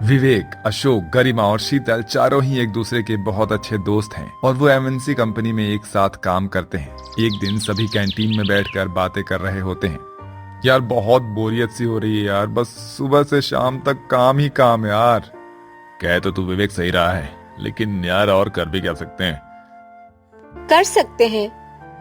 विवेक, अशोक, गरिमा और शीतल चारों ही एक दूसरे के बहुत अच्छे दोस्त हैं और वो एमएनसी कंपनी में एक साथ काम करते हैं। एक दिन सभी कैंटीन में बैठकर बातें कर रहे होते हैं। यार बहुत बोरियत सी हो रही है यार, बस सुबह से शाम तक काम ही काम यार। कह तो तू विवेक सही रहा है, लेकिन यार और कर भी क्या सकते हैं। कर सकते हैं,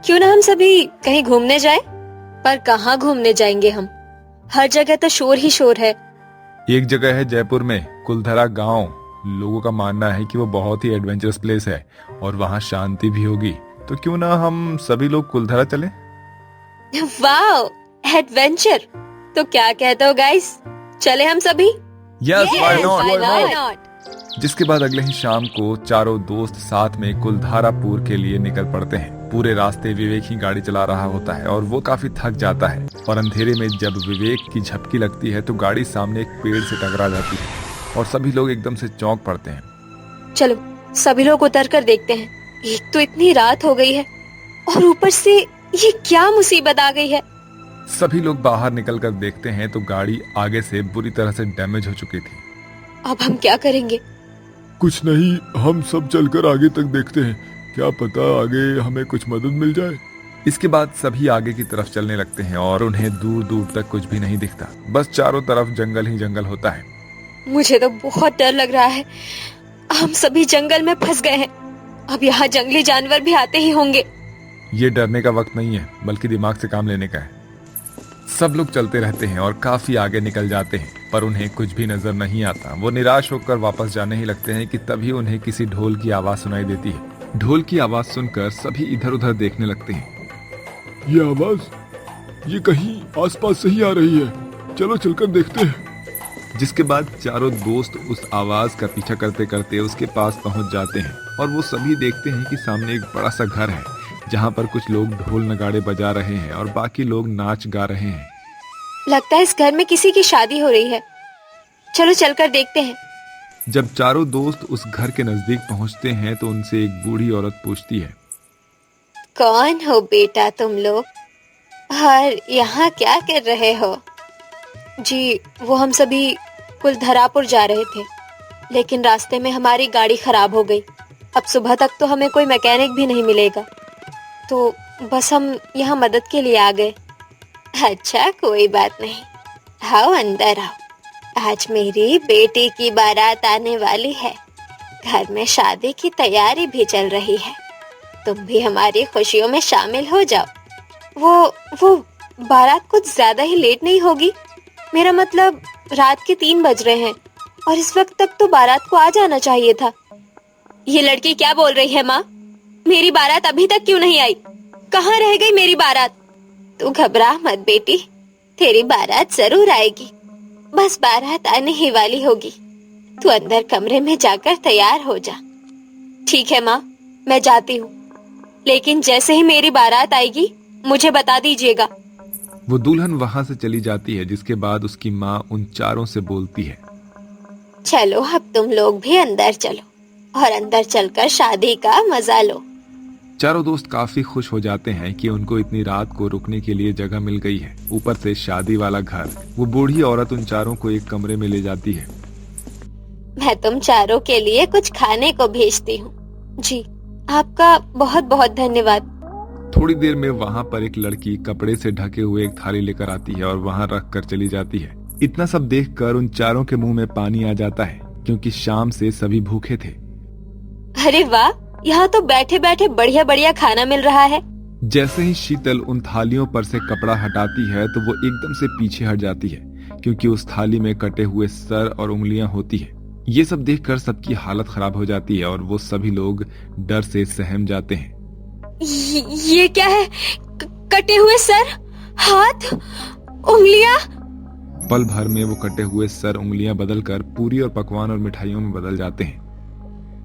क्यों ना हम सभी कहीं घूमने जाएं? पर कहाँ घूमने जाएंगे हम? हर जगह तो शोर ही शोर है। एक जगह है जयपुर में, कुलधरा गांव। लोगों का मानना है कि वो बहुत ही एडवेंचरस प्लेस है और वहाँ शांति भी होगी। तो क्यों ना हम सभी लोग कुलधरा चलें? Wow, adventure! तो क्या कहते हो गाइस, चले हम सभी? Yes, why Why not. not? जिसके बाद अगले ही शाम को चारों दोस्त साथ में कुलधारापुर के लिए निकल पड़ते हैं। पूरे रास्ते विवेक ही गाड़ी चला रहा होता है और वो काफी थक जाता है। और अंधेरे में जब विवेक की झपकी लगती है तो गाड़ी सामने एक पेड़ से टकरा जाती है और सभी लोग एकदम से चौंक पड़ते हैं। चलो सभी लोग उतर कर देखते हैं। एक तो इतनी रात हो गई है और ऊपर से ये क्या मुसीबत आ गई है। सभी लोग बाहर निकल कर देखते हैं तो गाड़ी आगे से बुरी तरह से डैमेज हो चुकी थी। अब हम क्या करेंगे? कुछ नहीं, हम सब चलकर आगे तक देखते हैं, क्या पता आगे हमें कुछ मदद मिल जाए। इसके बाद सभी आगे की तरफ चलने लगते हैं और उन्हें दूर दूर तक कुछ भी नहीं दिखता, बस चारों तरफ जंगल ही जंगल होता है। मुझे तो बहुत डर लग रहा है। हम सभी जंगल में फंस गए हैं। अब यहाँ जंगली जानवर भी आते ही होंगे। ये डरने का वक्त नहीं है, बल्कि दिमाग से काम लेने का है। सब लोग चलते रहते हैं और काफी आगे निकल जाते हैं, पर उन्हें कुछ भी नजर नहीं आता। वो निराश होकर वापस जाने ही लगते हैं कि तभी उन्हें किसी ढोल की आवाज सुनाई देती है। ढोल की आवाज सुनकर सभी इधर उधर देखने लगते हैं। ये आवाज ये कहीं आसपास से ही आ रही है, चलो चलकर देखते हैं। जिसके बाद चारों दोस्त उस आवाज का पीछा करते करते उसके पास पहुंच जाते हैं और वो सभी देखते हैं कि सामने एक बड़ा सा घर है, जहां पर कुछ लोग ढोल नगाड़े बजा रहे हैं और बाकी लोग नाच गा रहे हैं। लगता है इस घर में किसी की शादी हो रही है। चलो चलकर देखते हैं। जब चारों दोस्त उस घर के नजदीक पहुंचते हैं तो उनसे एक बूढ़ी औरत पूछती है, कौन हो बेटा तुम लोग, और यहाँ क्या कर रहे हो? जी, वो हम सभी कुलधरापुर जा रहे थे, लेकिन रास्ते में हमारी गाड़ी खराब हो गई। अब सुबह तक तो हमें कोई मैकेनिक भी नहीं मिलेगा, तो बस हम यहाँ मदद के लिए आ गए। अच्छा, कोई बात नहीं, आओ अंदर आओ। आज मेरी बेटी की बारात आने वाली है। घर में शादी की तैयारी भी चल रही है। तुम भी हमारी खुशियों में शामिल हो जाओ। वो बारात कुछ ज्यादा ही लेट नहीं होगी? मेरा मतलब रात के 3 बज रहे हैं और इस वक्त तक तो बारात को आ जाना चाहिए था। ये लड़की क्या बोल रही है माँ? मेरी बारात अभी तक क्यों नहीं आई? कहाँ रह गई मेरी बारात? तू घबरा मत बेटी, तेरी बारात जरूर आएगी। बस बारात आने ही वाली होगी। तू अंदर कमरे में जाकर तैयार हो जा। ठीक है माँ, मैं जाती हूँ, लेकिन जैसे ही मेरी बारात आएगी मुझे बता दीजिएगा। वो दुल्हन वहां से चली जाती है, जिसके बाद उसकी माँ उन चारों से बोलती है, चलो अब तुम लोग भी अंदर चलो और अंदर चलकर शादी का मजा लो। चारों दोस्त काफी खुश हो जाते हैं कि उनको इतनी रात को रुकने के लिए जगह मिल गई है, ऊपर से शादी वाला घर। वो बूढ़ी औरत उन चारों को एक कमरे में ले जाती है। मैं तुम चारों के लिए कुछ खाने को भेजती हूँ। जी, आपका बहुत बहुत धन्यवाद। थोड़ी देर में वहाँ पर एक लड़की कपड़े से ढके हुए एक थाली लेकर आती है और वहाँ रख कर चली जाती है। इतना सब देखकर उन चारों के मुंह में पानी आ जाता है, क्योंकि शाम से सभी भूखे थे। अरे वाह, यहाँ तो बैठे बैठे बढ़िया बढ़िया खाना मिल रहा है। जैसे ही शीतल उन थालियों पर से कपड़ा हटाती है तो वो एकदम से पीछे हट जाती है, क्योंकि उस थाली में कटे हुए सर और उंगलियां होती है। ये सब देखकर सबकी हालत खराब हो जाती है और वो सभी लोग डर से सहम जाते हैं। ये क्या है? कटे हुए सर, हाथ, उंगलियां। पल भर में वो कटे हुए सर उंगलियां बदलकर पूरी और पकवान और मिठाइयों में बदल जाते हैं।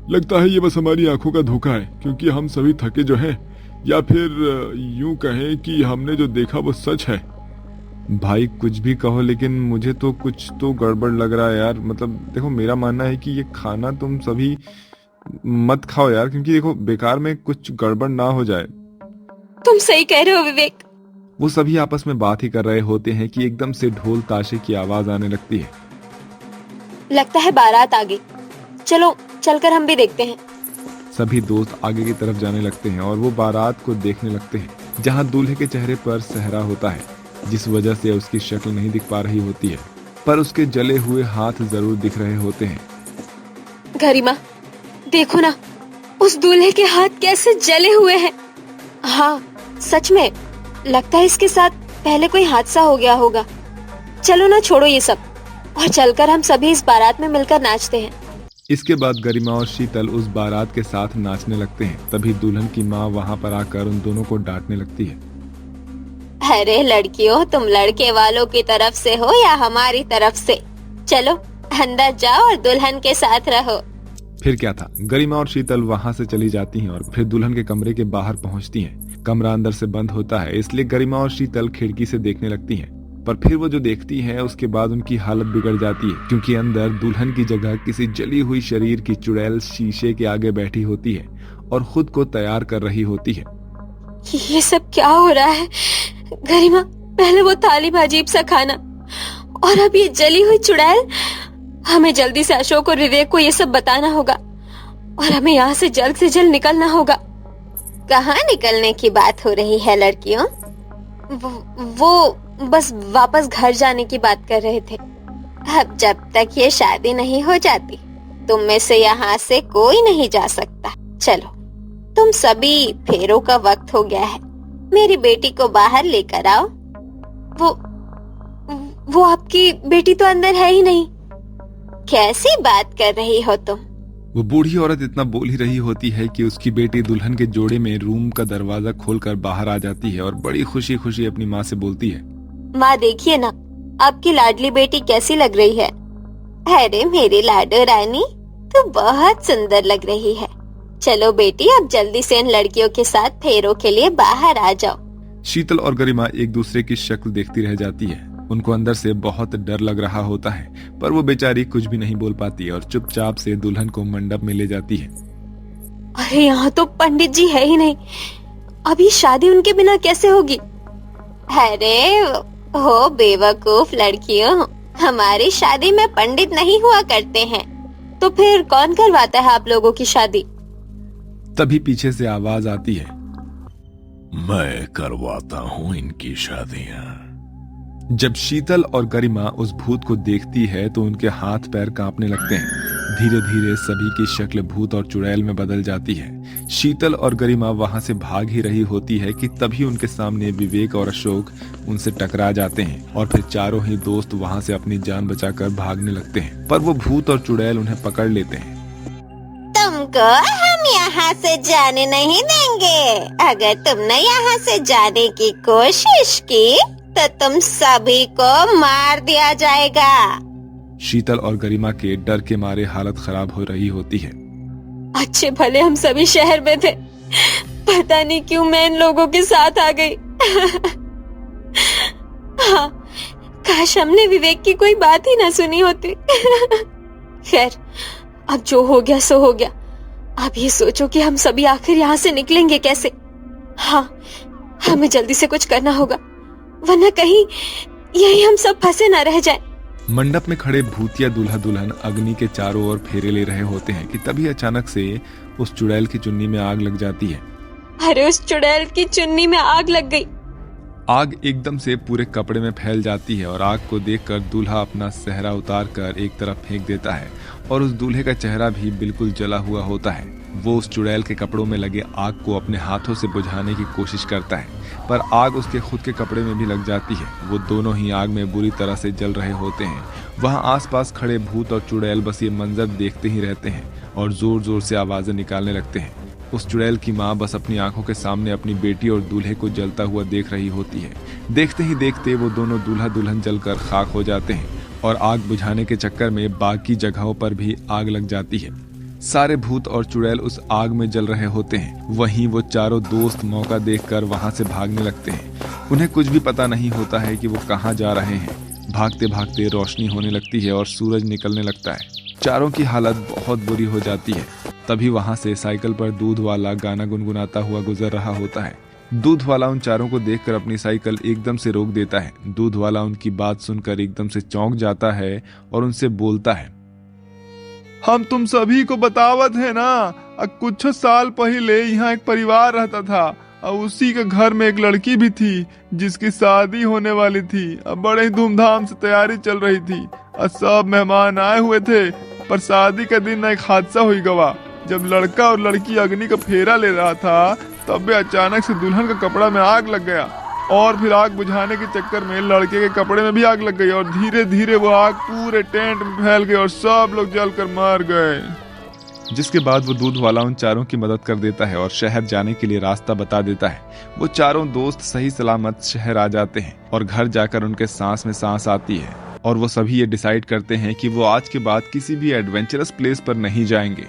लगता है ये बस हमारी आंखों का धोखा है, क्योंकि हम सभी थके जो हैं, या फिर यूं कहें कि हमने जो देखा वो सच है। भाई कुछ भी कहो, लेकिन मुझे तो कुछ तो गड़बड़ लग रहा है यार। मतलब देखो, मेरा मानना है कि ये खाना तुम सभी मत खाओ यार, क्योंकि देखो बेकार में कुछ गड़बड़ ना हो जाए। तुम सही कह रहे हो विवेक। वो सभी आपस में बात ही कर रहे होते हैं कि एकदम से ढोल ताशे की आवाज आने लगती है। लगता है बारात आ गई। चलो चलकर हम भी देखते हैं। सभी दोस्त आगे की तरफ जाने लगते हैं और वो बारात को देखने लगते हैं, जहाँ दूल्हे के चेहरे पर सहरा होता है, जिस वजह से उसकी शक्ल नहीं दिख पा रही होती है, पर उसके जले हुए हाथ जरूर दिख रहे होते हैं। गरिमा, देखो ना, उस दूल्हे के हाथ कैसे जले हुए हैं। हाँ, सच में लगता है इसके साथ पहले कोई हादसा हो गया होगा। चलो ना, छोड़ो ये सब और चलकर हम सभी इस बारात में मिलकर नाचते हैं। इसके बाद गरिमा और शीतल उस बारात के साथ नाचने लगते हैं। तभी दुल्हन की माँ वहाँ पर आकर उन दोनों को डांटने लगती है। अरे लड़कियों, तुम लड़के वालों की तरफ से हो या हमारी तरफ से? चलो अंदर जाओ और दुल्हन के साथ रहो। फिर क्या था, गरिमा और शीतल वहाँ से चली जाती हैं और फिर दुल्हन के कमरे के बाहर पहुँचती हैं। कमरा अंदर से बंद होता है, इसलिए गरिमा और शीतल खिड़की से देखने लगती हैं। पर फिर वो जो देखती हैं उसके बाद उनकी हालत बिगड़ जाती है, क्योंकि अंदर दुल्हन की जगह किसी जली हुई शरीर की चुड़ैल शीशे के आगे बैठी होती है और खुद को तैयार कर रही होती है। ये सब क्या हो रहा है? गरिमा, पहले वो तालीम अजीब सा खाना और अब ये जली हुई चुड़ैल। हमें जल्दी से अशोक और विवेक को ये सब बताना होगा और हमें यहाँ से जल्द निकलना होगा। कहाँ निकलने की बात हो रही है लड़कियों? वो बस वापस घर जाने की बात कर रहे थे। अब जब तक ये शादी नहीं हो जाती, तुम में से यहाँ से कोई नहीं जा सकता। चलो, तुम सभी फेरों का वक्त हो गया है। मेरी बेटी को बाहर लेकर आओ। वो आपकी बेटी तो अंदर है ही नहीं। कैसी बात कर रही हो तुम? वो बूढ़ी औरत इतना बोल ही रही होती है कि उसकी बेटी दुल्हन के जोड़े में रूम का दरवाजा खोलकर बाहर आ जाती है और बड़ी खुशी खुशी अपनी माँ से बोलती है, माँ देखिए ना, आपकी लाडली बेटी कैसी लग रही है। अरे मेरी लाडो रानी, तो बहुत सुंदर लग रही है। चलो बेटी, अब जल्दी से इन लड़कियों के साथ फेरों के लिए बाहर आ जाओ। शीतल और गरिमा एक दूसरे की शक्ल देखती रह जाती है। उनको अंदर से बहुत डर लग रहा होता है, पर वो बेचारी कुछ भी नहीं बोल पाती और चुपचाप से दुल्हन को मंडप में ले जाती है। अरे यहाँ तो पंडित जी है ही नहीं। अभी शादी उनके बिना कैसे होगी? अरे हो बेवकूफ लड़कियों, हमारी शादी में पंडित नहीं हुआ करते हैं। तो फिर कौन करवाता है आप लोगों की शादी? तभी पीछे से आवाज आती है, मैं करवाता हूँ इनकी शादियाँ। जब शीतल और गरिमा उस भूत को देखती है तो उनके हाथ पैर कांपने लगते हैं। धीरे धीरे सभी की शक्ल भूत और चुड़ैल में बदल जाती है। शीतल और गरिमा वहां से भाग ही रही होती है कि तभी उनके सामने विवेक और अशोक उनसे टकरा जाते हैं और फिर चारों ही दोस्त वहां से अपनी जान बचाकर भागने लगते हैं, पर वो भूत और चुड़ैल उन्हें पकड़ लेते हैं। तुमको हम यहाँ से जाने नहीं देंगे। अगर तुमने यहाँ से जाने की कोशिश की तो तुम सभी को मार दिया जाएगा। शीतल और गरिमा के डर के मारे हालत खराब हो रही होती है। अच्छे भले हम सभी शहर में थे, पता नहीं क्यों मैं इन लोगों के साथ आ गई। हाँ, काश हमने विवेक की कोई बात ही ना सुनी होती। खैर, अब जो हो गया सो हो गया। अब ये सोचो कि हम सभी आखिर यहाँ से निकलेंगे कैसे। हाँ, हमें जल्दी से कुछ करना होगा, वरना कहीं यही हम सब फंसे न रह जाएं। मंडप में खड़े भूतिया दूल्हा दुल्हन अग्नि के चारों ओर फेरे ले रहे होते हैं कि तभी अचानक से उस चुड़ैल की चुन्नी में आग लग जाती है। अरे उस चुड़ैल की चुन्नी में आग लग गई। आग एकदम से पूरे कपड़े में फैल जाती है और आग को देखकर दूल्हा अपना सेहरा उतार कर एक तरफ फेंक देता है और उस दूल्हे का चेहरा भी बिल्कुल जला हुआ होता है। वो उस चुड़ैल के कपड़ों में लगे आग को अपने हाथों से बुझाने की कोशिश करता है, पर आग उसके खुद के कपड़े में भी लग जाती है। वो दोनों ही आग में बुरी तरह से जल रहे होते हैं। वहाँ आसपास खड़े भूत और चुड़ैल बस ये मंजर देखते ही रहते हैं और जोर जोर से आवाजें निकालने लगते हैं। उस चुड़ैल की माँ बस अपनी आंखों के सामने अपनी बेटी और दूल्हे को जलता हुआ देख रही होती है। देखते ही देखते वो दोनों दूल्हा दुल्हन जलकर खाक हो जाते हैं और आग बुझाने के चक्कर में बाकी जगहों पर भी आग लग जाती है। सारे भूत और चुड़ैल उस आग में जल रहे होते हैं। वहीं वो चारों दोस्त मौका देखकर वहां से भागने लगते हैं। उन्हें कुछ भी पता नहीं होता है कि वो कहाँ जा रहे हैं। भागते भागते रोशनी होने लगती है और सूरज निकलने लगता है। चारों की हालत बहुत बुरी हो जाती है। तभी वहां से साइकिल पर दूध वाला गाना गुनगुनाता हुआ गुजर रहा होता है। दूध वाला उन चारों को देखकर अपनी साइकिल एकदम से रोक देता है। दूध वाला उनकी बात सुनकर एकदम से चौंक जाता है और उनसे बोलता है, हम तुम सभी को बतावत है ना, कुछ साल पहले यहाँ एक परिवार रहता था और उसी के घर में एक लड़की भी थी जिसकी शादी होने वाली थी। अब बड़े ही धूमधाम से तैयारी चल रही थी और सब मेहमान आए हुए थे। पर शादी के दिन एक हादसा हुई गवा। जब लड़का और लड़की अग्नि का फेरा ले रहा था तब भी अचानक से दुल्हन का कपड़ा में आग लग गया और फिर आग बुझाने के चक्कर में लड़के के कपड़े में भी आग लग गई और धीरे धीरे वो आग पूरे टेंट में फैल गई और सब लोग जलकर मर गए। जिसके बाद वो दूध वाला उन चारों की मदद कर देता है और शहर जाने के लिए रास्ता बता देता है। वो चारों दोस्त सही सलामत शहर आ जाते हैं और घर जाकर उनके सांस में सांस आती है और वो सभी ये डिसाइड करते हैं कि वो आज के बाद किसी भी एडवेंचरस प्लेस पर नहीं जाएंगे।